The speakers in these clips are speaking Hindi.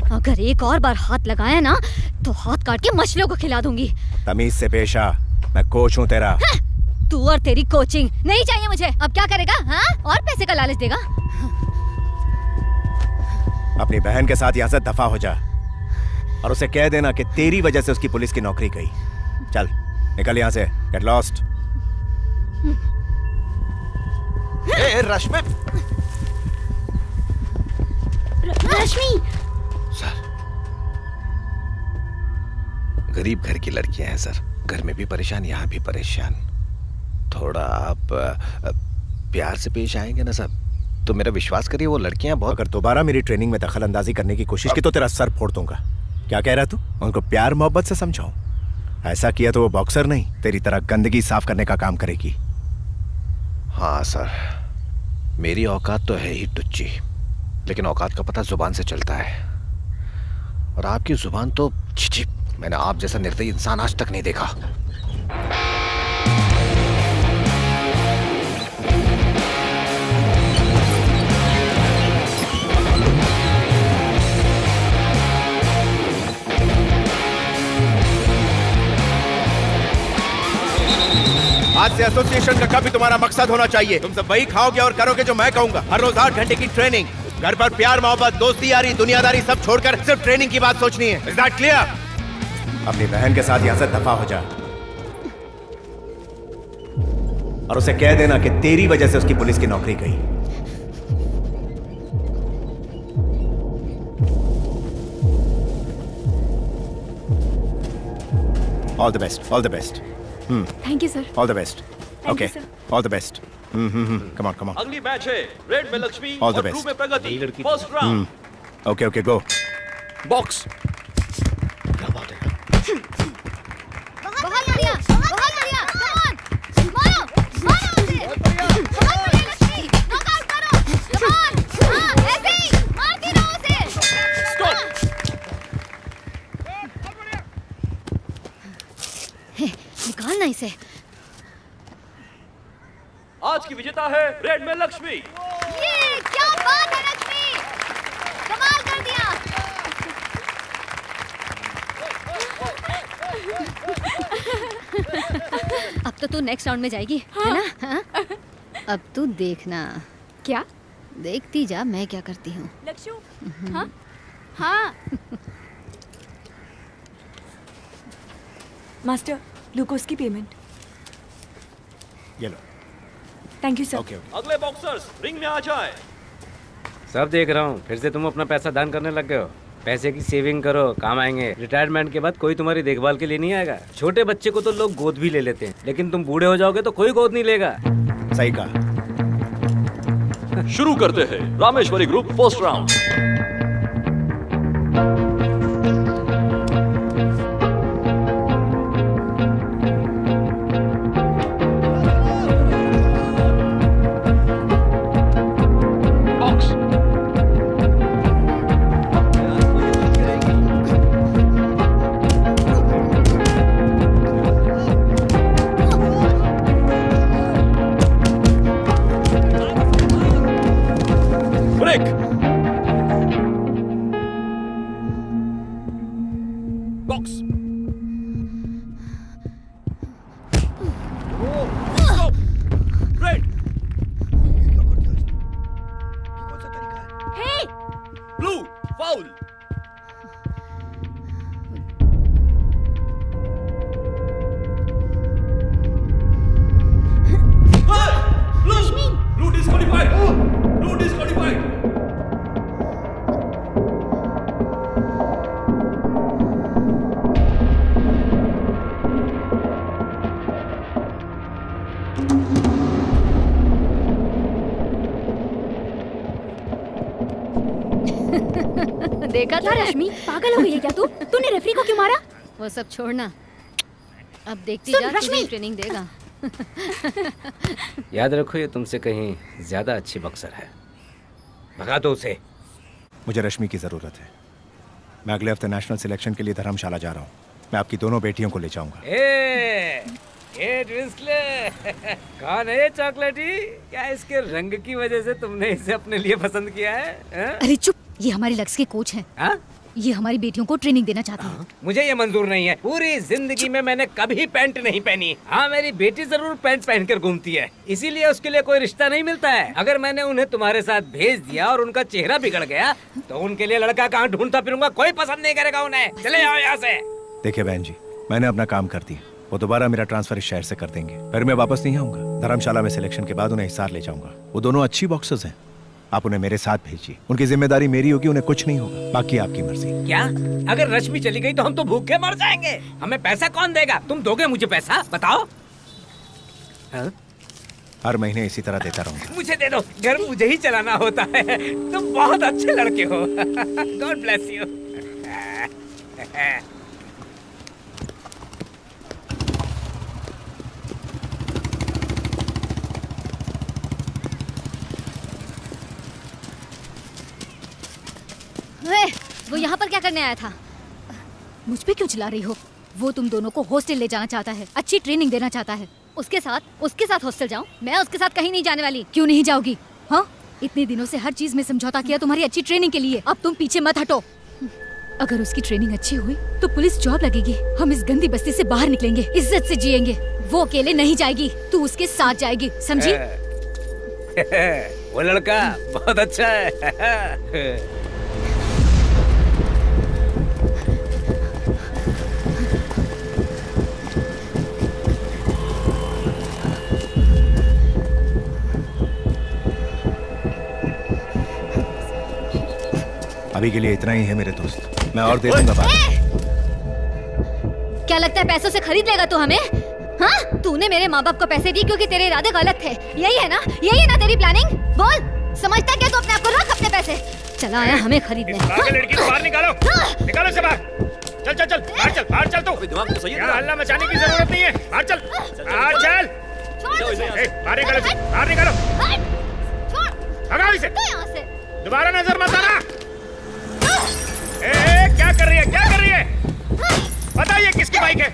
ठीक? अगर एक और बार हाथ लगाया ना तो हाथ काट के मछलियों को खिला दूंगी। तमीज से पेश आ, मैं कोच हूँ तेरा। तू और तेरी कोचिंग नहीं चाहिए मुझे। अब क्या करेगा? हाँ, और पैसे का लालच देगा? अपनी बहन के साथ यहाँ से दफा हो जा और उसे कह देना कि तेरी वजह से उसकी पुलिस की नौकरी गई। चल निकल यहाँ से, गेट लॉस्ट। रश्मि, रश्मि, सर गरीब घर की लड़कियां हैं सर, घर में भी परेशान, यहाँ भी परेशान। थोड़ा आप प्यार से पेश आएंगे ना सर, तो मेरा विश्वास करिए वो लड़कियां बहुत। अगर दोबारा मेरी ट्रेनिंग में दखल अंदाजी करने की कोशिश की तो तेरा सर फोड़ दूंगा। क्या कह रहा तू? उनको प्यार मोहब्बत से समझाऊं? ऐसा किया तो वो बॉक्सर नहीं, तेरी तरह गंदगी साफ करने का काम करेगी। हाँ सर, मेरी औकात तो है ही टुच्ची, लेकिन औकात का पता जुबान से चलता है। और आपकी जुबान तो छी, मैंने आप जैसा निर्दयी इंसान आज तक नहीं देखा। आज से एसोसिएशन का कभी तुम्हारा मकसद होना चाहिए। तुम सब वही खाओगे और करोगे जो मैं कहूंगा। हर रोज 8 घंटे की ट्रेनिंग, घर पर प्यार मोहब्बत दोस्ती यारी दुनियादारी सब छोड़कर सिर्फ ट्रेनिंग की बात सोचनी है। Is that clear? अपनी बहन के साथ यहाँ से दफा हो जा और उसे कह देना कि तेरी वजह से उसकी पुलिस की नौकरी गई। All the best, all the best. Thank you sir. All the best. Okay, all the best. Come on, come on. अगली मैच है रेड में लक्ष्मी All the और best. ब्लू में Pragati. First round. Okay okay, go. Box. बहुत बढ़िया, बहुत बढ़िया। Come on, मारो, मारो उसे। बहुत बढ़िया लक्ष्मी, नॉकआउट करो। Come on, हाँ, ऐसे ही, मारती रहो उसे। हे, निकालना इसे। आज की विजेता है रेड में लक्ष्मी। ये क्या बात है लक्ष्मी, कमाल कर दिया। अब तो तू नेक्स्ट राउंड में जाएगी, है ना? हाँ? अब तू देखना। क्या? देखती जा मैं क्या करती हूँ। लक्षु? हाँ हाँ। मास्टर, ग्लूकोज की पेमेंट। ये लो। Thank you sir. Okay okay. अगले बॉक्सर्स रिंग में आ जाए। सब देख रहा हूँ, फिर से तुम अपना पैसा दान करने लग गए हो। पैसे की सेविंग करो, काम आएंगे। रिटायरमेंट के बाद कोई तुम्हारी देखभाल के लिए नहीं आएगा। छोटे बच्चे को तो लोग गोद भी ले लेते हैं, लेकिन तुम बूढ़े हो जाओगे तो कोई गोद नहीं लेगा। सही कहा। शुरू करते हैं रामेश्वरी ग्रुप फर्स्ट राउंड। देखा था रश्मि, पागल हो गई है क्या तू? तूने रेफरी को क्यों मारा? वो सब छोड़ना, अब देखती सुन, जा रश्मि। तुझे ट्रेनिंग देगा। याद रखो ये तुमसे कहीं ज्यादा अच्छी बक्सर है। भगा दो उसे। मुझे रश्मि की जरूरत है। मैं अगले हफ्ते नेशनल सिलेक्शन के लिए धर्मशाला जा रहा हूँ। मैं आपकी दोनों बेटियों को ले जाऊंगा। कौन है ये चॉकलेटी? क्या इसके रंग की वजह से तुमने इसे अपने लिए पसंद किया है? अरे चुप, ये हमारे लक्ष्य के कोच हैं। हाँ? ये हमारी बेटियों को ट्रेनिंग देना चाहता है। मुझे ये मंजूर नहीं है। पूरी जिंदगी में मैंने कभी पैंट नहीं पहनी। हाँ, मेरी बेटी जरूर पैंट पहनकर घूमती है, इसीलिए उसके लिए कोई रिश्ता नहीं मिलता है। अगर मैंने उन्हें तुम्हारे साथ भेज दिया और उनका चेहरा बिगड़ गया तो उनके लिए लड़का कहाँ ढूंढता फिरूंगा, कोई पसंद नहीं करेगा उन्हें। चले जाओ यहाँ से। देखिए बहन जी, मैंने अपना काम कर दिया। वो दोबारा मेरा ट्रांसफर इस शहर से कर देंगे, फिर मैं वापस नहीं आऊंगा। धर्मशाला में सिलेक्शन के बाद उन्हें हिसार ले जाऊंगा। वो दोनों अच्छी बॉक्सर्स हैं, आप उन्हें मेरे साथ भेजिए। उनकी जिम्मेदारी मेरी होगी, उन्हें कुछ नहीं होगा, बाकी आपकी मर्जी। क्या? अगर रश्मि चली गई तो हम तो भूखे मर जाएंगे। हमें पैसा कौन देगा? तुम दोगे मुझे पैसा? बताओ। हाँ? हर महीने इसी तरह देता रहूंगा। मुझे दे दो, घर मुझे ही चलाना होता है। तुम बहुत अच्छे लड़के हो। God bless you. वो यहाँ पर क्या करने आया था? मुझ पे क्यों चिल्ला रही हो? वो तुम दोनों को हॉस्टल ले जाना चाहता है, अच्छी ट्रेनिंग देना चाहता है। उसके साथ हॉस्टल जाऊं? मैं उसके साथ कहीं नहीं जाने वाली। क्यों नहीं जाओगी? हाँ, इतने दिनों से हर चीज में समझौता किया तुम्हारी अच्छी ट्रेनिंग के लिए। अब तुम पीछे मत हटो। अगर उसकी ट्रेनिंग अच्छी हुई तो पुलिस जॉब लगेगी, हम इस गंदी बस्ती से बाहर निकलेंगे, इज्जत से जिएंगे। वो अकेले नहीं जाएगी, तू उसके साथ जाएगी, समझी? वो लड़का बहुत अच्छा है। अभी के लिए इतना ही है मेरे दोस्त, मैं और दे दूंगा बाद में। क्या लगता है पैसों से खरीद लेगा तू हमें? हाँ, तूने मेरे माँ बाप को पैसे दिए क्योंकि तेरे इरादे गलत थे। यही है ना तेरी प्लानिंग? बोल, समझता क्या तू अपने आप को? रख अपने पैसे। चला आया हमें खरीदने। लड़की को बाहर निकालो, निकालो से बाहर। चल चल चल, बाहर चल तू। दिमाग तो सही है। हल्ला मचाने की जरूरत नहीं है। बाहर चल, बाहर चल। बाहर निकालो, बाहर निकालो। भगाओ इसे। दोबारा नजर मत आना। क्या कर रही है? बताइए किसकी बाइक है?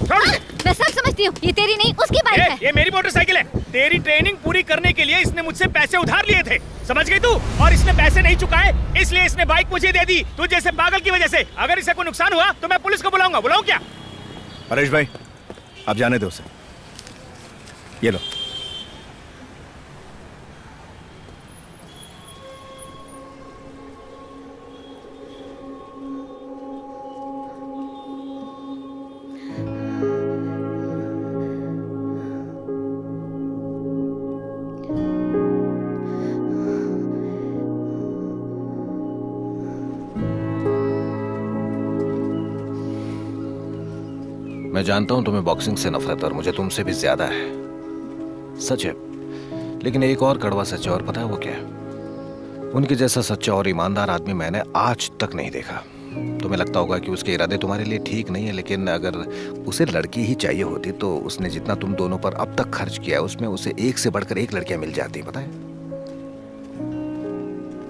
छोड़ दे। मैं सब समझती हूँ, ये तेरी नहीं उसकी बाइक है। ये मेरी मोटरसाइकिल है। तेरी ट्रेनिंग पूरी करने के लिए इसने मुझसे पैसे उधार लिए थे, समझ गई तू? और इसने पैसे नहीं चुकाए, इसलिए इसने बाइक मुझे दे दी, तू जैसे पागल की वजह से। अगर इसे कोई नुकसान हुआ तो मैं पुलिस को बुलाऊंगा। बुलाऊं क्या? परेश भाई, आप जाने दो उसे। ये लो। मैं जानता हूं तुम्हें बॉक्सिंग से नफरत और मुझे तुमसे भी ज्यादा है, सच है। लेकिन एक और कड़वा सच है, और पता है वो क्या है? उनके जैसा सच्चा और ईमानदार आदमी मैंने आज तक नहीं देखा। तुम्हें लगता होगा कि उसके इरादे तुम्हारे लिए ठीक नहीं है, लेकिन अगर उसे लड़की ही चाहिए होती तो उसने जितना तुम दोनों पर अब तक खर्च किया है उसमें उसे एक से बढ़कर एक लड़कियां मिल जाती। पता है,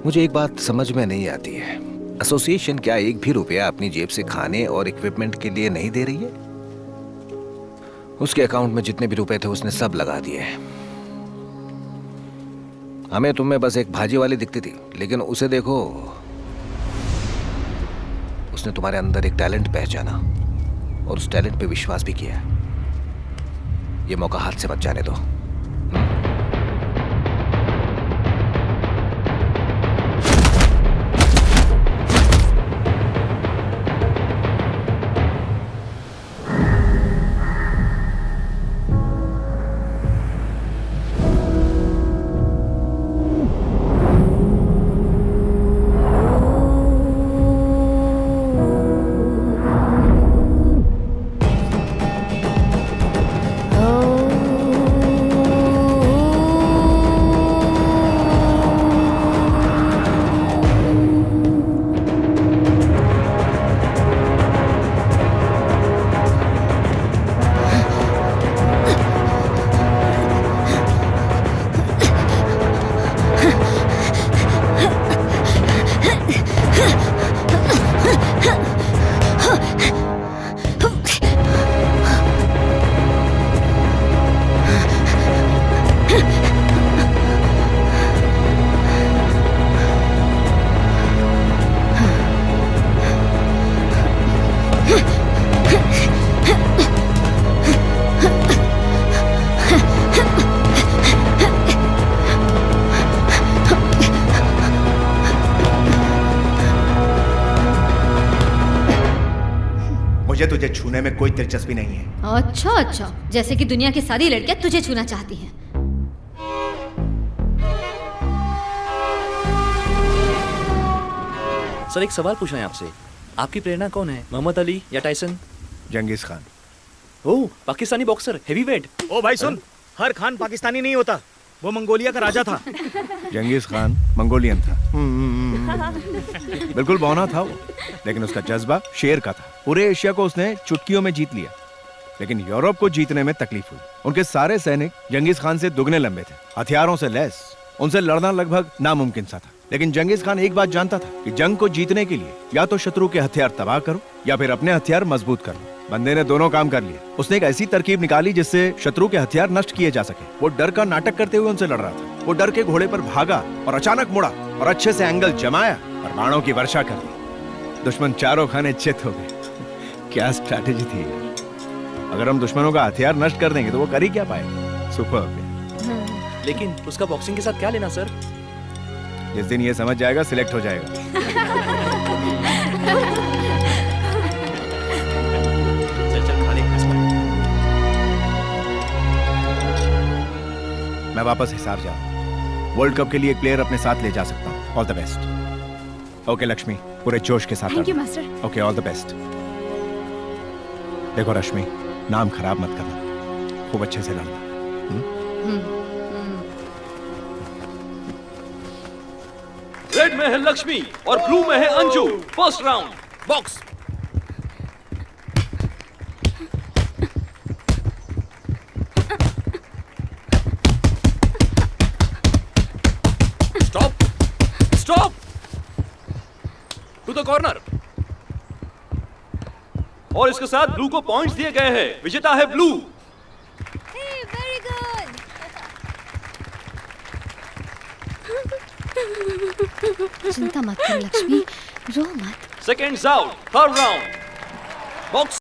मुझे एक बात समझ में नहीं आती है, एसोसिएशन क्या एक भी रुपया अपनी जेब से खाने और इक्विपमेंट के लिए नहीं दे रही है? उसके अकाउंट में जितने भी रुपए थे उसने सब लगा दिए। हमें तुम में बस एक भाजी वाली दिखती थी, लेकिन उसे देखो, उसने तुम्हारे अंदर एक टैलेंट पहचाना और उस टैलेंट पे विश्वास भी किया। ये मौका हाथ से मत जाने दो। मुझे तुझे छूने में कोई दिलचस्पी नहीं है। अच्छा अच्छा, जैसे कि दुनिया की सारी लड़कियां तुझे छूना चाहती हैं। सर एक सवाल पूछना है आपसे, आपकी प्रेरणा कौन है, मोहम्मद अली या टाइसन? जंगीज खान। ओह, पाकिस्तानी बॉक्सर, हेवीवेट। ओ भाई सुन, हर खान पाकिस्तानी नहीं होता, वो मंगोलिया का राजा था। जंगीज खान मंगोलियन था। बिल्कुल बौना था वो, लेकिन उसका जज्बा शेर का था। पूरे एशिया को उसने चुटकियों में जीत लिया, लेकिन यूरोप को जीतने में तकलीफ हुई। उनके सारे सैनिक जंगीज खान से दुगने लंबे थे, हथियारों से लैस। उनसे लड़ना लगभग नामुमकिन सा था। लेकिन जंगीज खान एक बात जानता था कि जंग को जीतने के लिए या तो शत्रु के हथियार तबाह करो या फिर अपने हथियार मजबूत करो। बंदे ने दोनों काम कर लिए। उसने एक ऐसी तरकीब निकाली जिससे शत्रु के हथियार नष्ट किए जा सके। वो डर का नाटक करते हुए उनसे लड़ रहा था। वो डर के घोड़े पर भागा और अचानक मुड़ा और अच्छे से एंगल जमाया और बाणों की वर्षा कर दी। दुश्मन चारों खाने चित हो गए। क्या स्ट्रैटेजी थी। अगर हम दुश्मनों का हथियार नष्ट कर देंगे तो वो कर ही क्या पाएंगे। सुपर। लेकिन उसका बॉक्सिंग के साथ क्या लेना सर? जिस दिन ये समझ जाएगा सिलेक्ट हो जाएगा। चल चल खा ले। मैं वापस हिसार जाऊं। वर्ल्ड कप के लिए एक प्लेयर अपने साथ ले जा सकता हूं। All the best. Okay Lakshmi, पूरे जोश के साथ। Thank you master. Okay, all the best. देखो रश्मि, नाम खराब मत करना, खूब अच्छे से लड़ना। रेड में है लक्ष्मी और ब्लू में है Anju. First round, box. Stop, stop, to the corner. और इसके साथ ब्लू को पॉइंट्स दिए गए हैं। विजेता है ब्लू। Very good. चिंता मत करो लक्ष्मी, रो मत। Seconds out, third round, box.